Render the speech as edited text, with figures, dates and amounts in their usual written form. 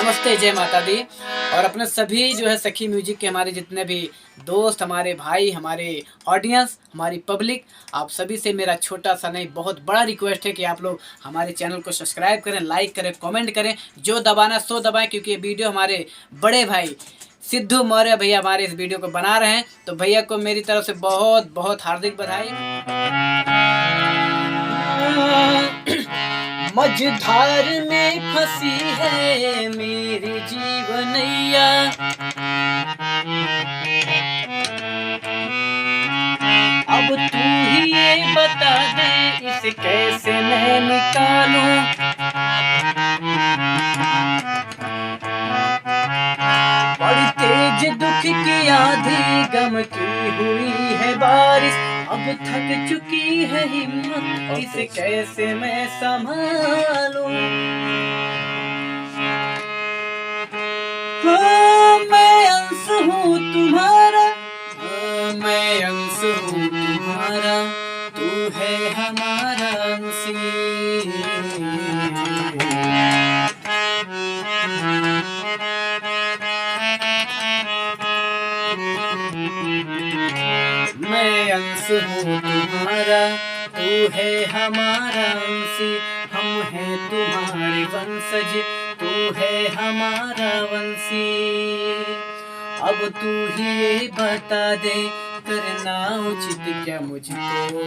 नमस्ते, जय माता दी। और अपने सभी जो है सखी म्यूजिक के हमारे जितने भी दोस्त, हमारे भाई, हमारे ऑडियंस, हमारी पब्लिक, आप सभी से मेरा छोटा सा नहीं बहुत बड़ा रिक्वेस्ट है कि आप लोग हमारे चैनल को सब्सक्राइब करें, लाइक करें, कमेंट करें, जो दबाना सो दबाएं, क्योंकि ये वीडियो हमारे बड़े भाई सिद्धू मौर्य भैया हमारे इस वीडियो को बना रहे हैं। तो भैया को मेरी तरफ से बहुत बहुत हार्दिक बधाई। मझधार में फंसी है मेरी जीवनैया, अब तू ही ये बता दे इसे कैसे मैं निकालूं। बड़ी तेज दुख की आंधी, गम की हुई है बारिश, अब थक चुकी है हिम्मत, इसे कैसे मैं संभालूं। हाँ, मैं अंश हूँ तुम्हारा, हाँ, मैं अंश हूँ तुम्हारा, तू है हमारा अंशी। मैं अंश हूँ तुम्हारा, तू है हमारा अंशी, हम हैं तुम्हारे वंशज, तू है हमारा वंशी। अब तू ही ये बता दे, करना उचित क्या मुझको,